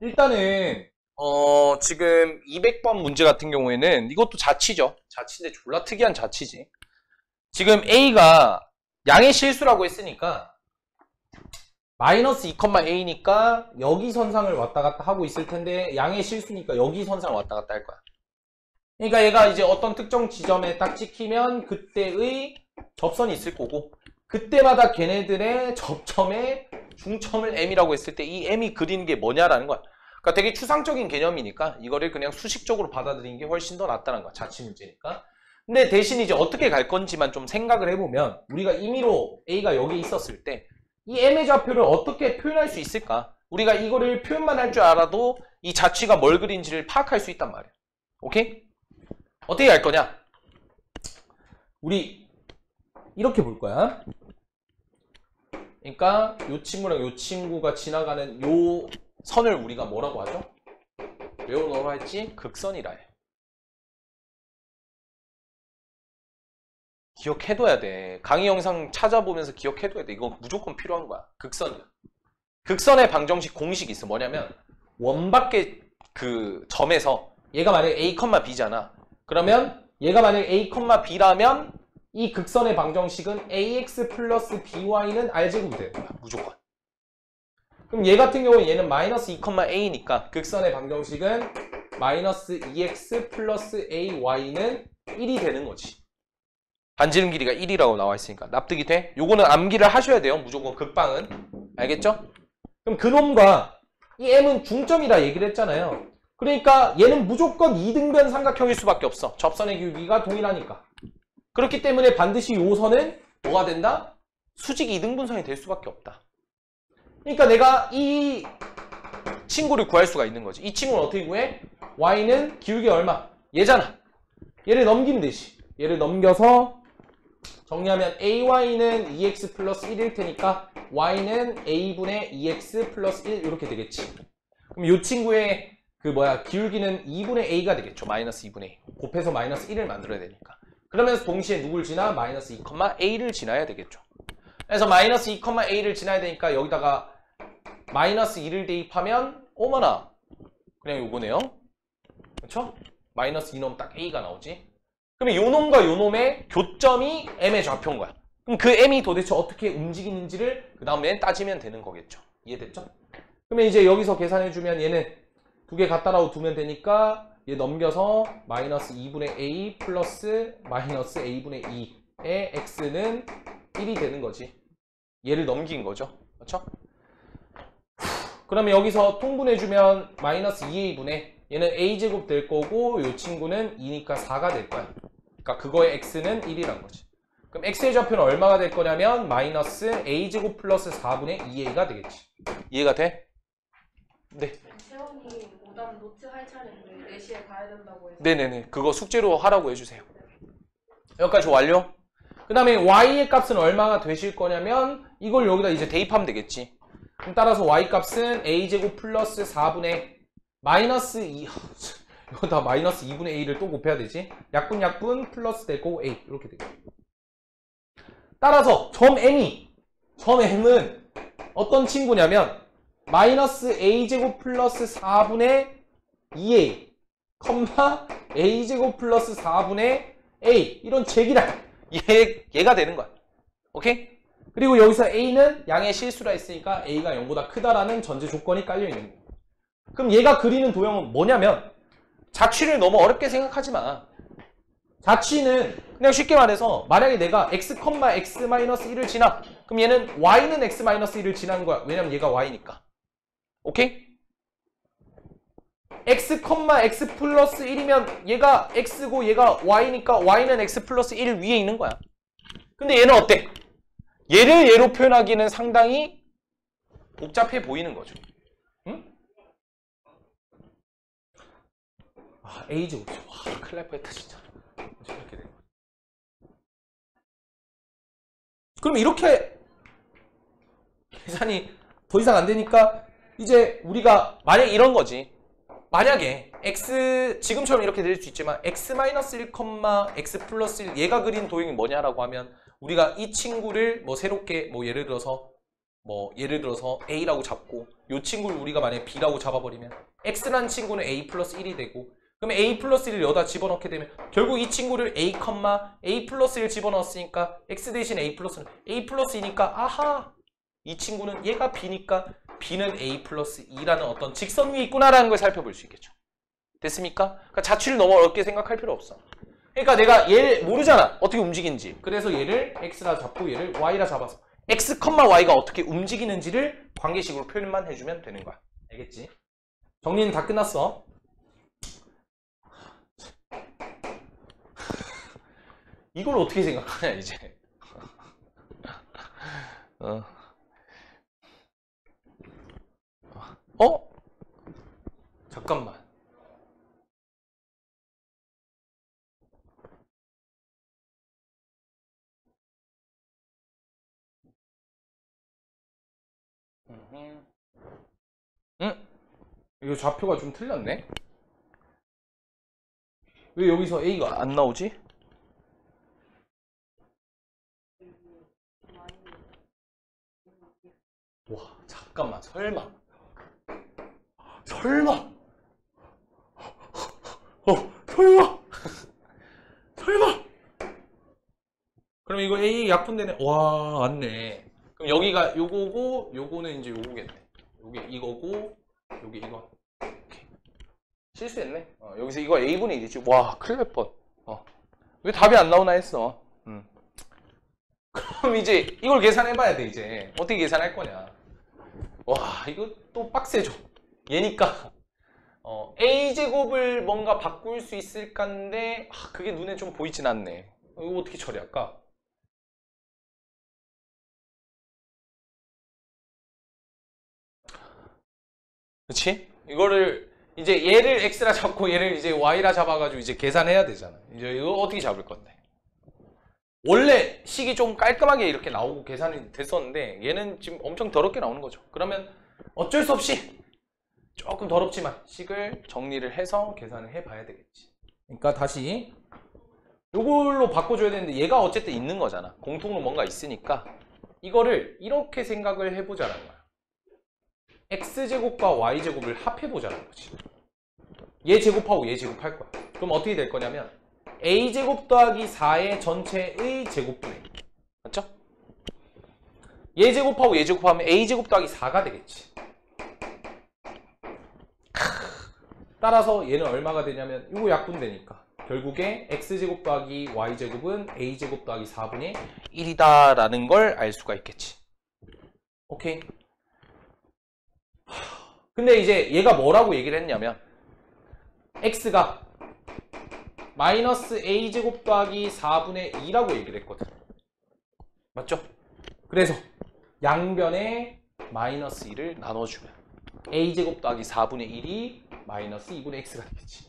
일단은 지금 200번 문제 같은 경우에는 이것도 자치죠. 자치인데 졸라 특이한 자치지. 지금 A가 양의 실수라고 했으니까 마이너스 2,a니까 여기 선상을 왔다 갔다 하고 있을 텐데 양의 실수니까 여기 선상을 왔다 갔다 할 거야. 그러니까 얘가 이제 어떤 특정 지점에 딱 찍히면 그때의 접선이 있을 거고 그때마다 걔네들의 접점의 중점을 M이라고 했을 때 이 M이 그리는 게 뭐냐라는 거야. 그러니까 되게 추상적인 개념이니까 이거를 그냥 수식적으로 받아들이는 게 훨씬 더 낫다는 거야. 자치 문제니까. 근데 대신 이제 어떻게 갈 건지만 좀 생각을 해보면 우리가 임의로 A가 여기 있었을 때 이 M의 좌표를 어떻게 표현할 수 있을까? 우리가 이거를 표현만 할 줄 알아도 이 자취가 뭘 그린지를 파악할 수 있단 말이야. 오케이? 어떻게 할 거냐? 우리 이렇게 볼 거야. 그러니까 이 친구랑 이 친구가 지나가는 이 선을 우리가 뭐라고 하죠? 외워놓으라 했지? 극선이라 해. 기억해둬야 돼. 강의 영상 찾아보면서 기억해둬야 돼. 이거 무조건 필요한 거야. 극선이야. 극선의 방정식 공식이 있어. 뭐냐면 원밖에 그 점에서 얘가 만약에 A, B잖아. 그러면 얘가 만약에 A, B라면 이 극선의 방정식은 AX 플러스 BY는 R제곱이 되는 거야. 무조건. 그럼 얘 같은 경우는 얘는 마이너스 2,a니까 극선의 방정식은 마이너스 2x 플러스 AY는 1이 되는 거지. 반지름 길이가 1이라고 나와 있으니까 납득이 돼? 요거는 암기를 하셔야 돼요. 무조건 극방은. 알겠죠? 그럼 그놈과 이 M은 중점이라 얘기를 했잖아요. 그러니까 얘는 무조건 이등변 삼각형일 수밖에 없어. 접선의 기울기가 동일하니까. 그렇기 때문에 반드시 요 선은 뭐가 된다? 수직 이등분선이 될 수밖에 없다. 그러니까 내가 이 친구를 구할 수가 있는 거지. 이 친구는 어떻게 구해? Y는 기울기 얼마? 얘잖아. 얘를 넘기면 되지. 얘를 넘겨서 정리하면 AY는 2x 플러스 1일 테니까 Y는 A분의 2x 플러스 1 이렇게 되겠지. 그럼 이 친구의 기울기는 2분의 A가 되겠죠. 마이너스 2분의 A. 곱해서 마이너스 1을 만들어야 되니까. 그러면서 동시에 누굴 지나? 마이너스 2,a를 지나야 되겠죠. 그래서 마이너스 2,a를 지나야 되니까 여기다가 마이너스 1을 대입하면 어머나 그냥 요거네요. 그렇죠? 마이너스 2 넣으면 딱 A가 나오지. 그러면 요 놈과 요 놈의 교점이 M의 좌표인 거야. 그럼 그 M이 도대체 어떻게 움직이는지를 그 다음에 따지면 되는 거겠죠. 이해됐죠? 그러면 이제 여기서 계산해주면 얘는 두 개 갖다라고 두면 되니까 얘 넘겨서 마이너스 2분의 A 플러스 마이너스 A분의 2의 X는 1이 되는 거지. 얘를 넘긴 거죠. 그렇죠? 그러면 여기서 통분해주면 마이너스 2A분의 얘는 A제곱 될 거고 이 친구는 2니까 4가 될 거야. 그러니까 그거의 X는 1이란 거지. 그럼 X의 좌표는 얼마가 될 거냐면 마이너스 A제곱 플러스 4분의 2A가 되겠지. 이해가 돼? 네. 채원이 오답 노트 할 차례인데 4시에 가야 된다고 해서 네네네. 그거 숙제로 하라고 해주세요. 여기까지 완료? 그 다음에 Y의 값은 얼마가 되실 거냐면 이걸 여기다 이제 대입하면 되겠지. 그럼 따라서 Y 값은 A제곱 플러스 4분의 마이너스 2 이거 다 마이너스 2분의 A를 또 곱해야 되지. 약분 플러스 될 거고 A 이렇게 되겠죠. 따라서 점 M은 어떤 친구냐면 마이너스 A제곱 플러스 4분의 2A A제곱 플러스 4분의 A 이런 제기랄 얘가 되는 거야. 오케이? 그리고 여기서 A는 양의 실수라 했으니까 A가 0보다 크다라는 전제 조건이 깔려있는 거야. 그럼 얘가 그리는 도형은 뭐냐면 자취를 너무 어렵게 생각하지 마. 자취는 그냥 쉽게 말해서 만약에 내가 x, x-1을 지나 그럼 얘는 y는 x-1을 지나는 거야. 왜냐면 얘가 y니까. 오케이? x, x 플러스 1이면 얘가 x고 얘가 y니까 y는 x 플러스 1 위에 있는 거야. 근데 얘는 어때? 얘를 얘로 표현하기는 상당히 복잡해 보이는 거죠. 응? A제곱. 와, 큰일 날 뻔했다, 진짜. 이렇게 된 거야. 그럼 이렇게 계산이 더 이상 안 되니까 이제 우리가 만약에 이런 거지. 만약에 x 지금처럼 이렇게 될 수 있지만 x-1, x 플러스 1 얘가 그린 도형이 뭐냐라고 하면 우리가 이 친구를 뭐 새롭게 뭐 예를 들어서 뭐 예를 들어서 A라고 잡고 이 친구를 우리가 만약에 B라고 잡아버리면 X라는 친구는 A 플러스 1이 되고 그러면 A 플러스 1을 여기다 집어넣게 되면 결국 이 친구를 A, A 플러스 1 집어넣었으니까 X 대신 A 플러스는 A 플러스 2니까 아하! 이 친구는 얘가 B니까 B는 A 플러스 2라는 어떤 직선 위에 있구나라는 걸 살펴볼 수 있겠죠. 됐습니까? 그러니까 자취를 너무 어렵게 생각할 필요 없어. 그러니까 내가 얘를 모르잖아. 어떻게 움직이는지. 그래서 얘를 X라 잡고 얘를 Y라 잡아서 X, Y가 어떻게 움직이는지를 관계식으로 표현만 해주면 되는 거야. 알겠지? 정리는 다 끝났어. 이걸 어떻게 생각하냐 이제. 잠깐만. 이거 좌표가 좀 틀렸네. 왜 여기서 A가 안 나오지? 와, 잠깐만. 설마. 설마. 그럼 이거 A 약분되네. 와, 맞네. 그럼 여기가 요거고, 요거는 이제 요거겠네. 요게 이거고, 요게 이거. 오케이. 실수했네. 여기서 이거 A분의 1이지. 와, 큰일 날 뻔. 왜 답이 안 나오나 했어. 그럼 이제 이걸 계산해봐야 돼, 이제. 어떻게 계산할 거냐. 와, 이거 또 빡세죠. 얘니까. A제곱을 뭔가 바꿀 수 있을까인데, 그게 눈에 좀 보이진 않네. 이거 어떻게 처리할까? 그치? 이거를 이제 얘를 X라 잡고 얘를 이제 Y라 잡아가지고 이제 계산해야 되잖아. 이제 이거 어떻게 잡을 건데? 원래 식이 좀 깔끔하게 이렇게 나오고 계산이 됐었는데 얘는 지금 엄청 더럽게 나오는 거죠. 그러면 어쩔 수 없이 조금 더럽지만 식을 정리를 해서 계산을 해봐야 되겠지. 그러니까 다시 이걸로 바꿔줘야 되는데 얘가 어쨌든 있는 거잖아. 공통으로 뭔가 있으니까 이거를 이렇게 생각을 해보자는 거야. X제곱과 Y제곱을 합해보자는 거지. 얘 제곱하고 얘 제곱할 거야. 그럼 어떻게 될 거냐면 A제곱 더하기 4의 전체의 제곱분의 맞죠? 얘 제곱하고 얘 제곱하면 A제곱 더하기 4가 되겠지. 따라서 얘는 얼마가 되냐면 이거 약분되니까 결국에 X제곱 더하기 Y제곱은 A제곱 더하기 4분의 1이다 라는 걸 알 수가 있겠지. 오케이. 근데 이제 얘가 뭐라고 얘기를 했냐면 X가 마이너스 A제곱 더하기 4분의 2라고 얘기를 했거든. 맞죠? 그래서 양변에 마이너스 2를 나눠주면 A제곱 더하기 4분의 1이 마이너스 2분의 X가 되겠지.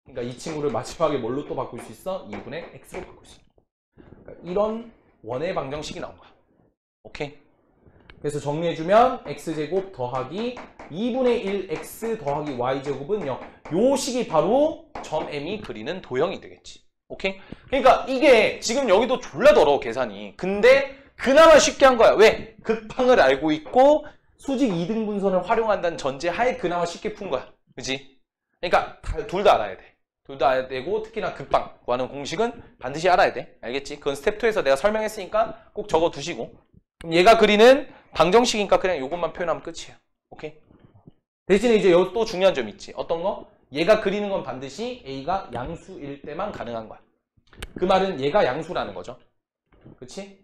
그러니까 이 친구를 마지막에 뭘로 또 바꿀 수 있어? 2분의 X로 바꿀 수 있어. 그러니까 이런 원의 방정식이 나온 거야. 오케이? 그래서 정리해주면 X제곱 더하기 2분의 1 X 더하기 Y제곱은 0. 요 식이 바로 점 M이 그리는 도형이 되겠지. 오케이? 그러니까 이게 지금 여기도 졸라 더러워 계산이. 근데 그나마 쉽게 한 거야. 왜? 극방을 알고 있고 수직 이등분선을 활용한다는 전제하에 그나마 쉽게 푼 거야. 그치? 그러니까 둘 다 알아야 돼. 둘 다 알아야 되고 특히나 극방 구하는 공식은 반드시 알아야 돼. 알겠지? 그건 스텝 2에서 내가 설명했으니까 꼭 적어 두시고. 그럼 얘가 그리는 방정식이니까 그냥 이것만 표현하면 끝이야. 오케이? 대신에 이제 여기 또 중요한 점이 있지. 어떤 거? 얘가 그리는 건 반드시 A가 양수일 때만 가능한 거야. 그 말은 얘가 양수라는 거죠. 그치?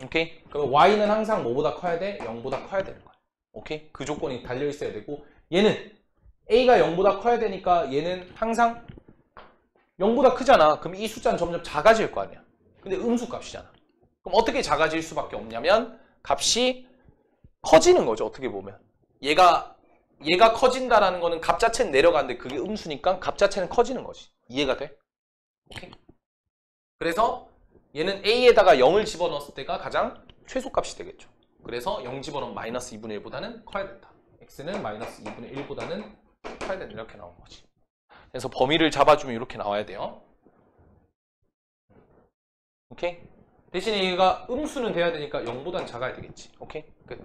오케이? 그럼 Y는 항상 뭐보다 커야 돼? 0보다 커야 되는 거야. 오케이? 그 조건이 달려 있어야 되고 얘는 A가 0보다 커야 되니까 얘는 항상 0보다 크잖아. 그럼 이 숫자는 점점 작아질 거 아니야. 근데 음수 값이잖아. 그럼 어떻게 작아질 수밖에 없냐면 값이 커지는 거죠. 어떻게 보면. 얘가 커진다라는 거는 값 자체는 내려가는데 그게 음수니까 값 자체는 커지는 거지. 이해가 돼? 오케이? 그래서 얘는 A에다가 0을 집어넣었을 때가 가장 최소값이 되겠죠. 그래서 0 집어넣으면 마이너스 2분의 1보다는 커야 된다. X는 마이너스 2분의 1보다는 커야 된다. 이렇게 나온 거지. 그래서 범위를 잡아주면 이렇게 나와야 돼요. 오케이? 대신에 얘가 음수는 돼야 되니까 0보단 작아야 되겠지. 오케이? 끝.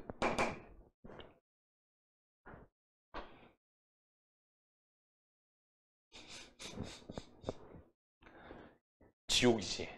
지옥이지.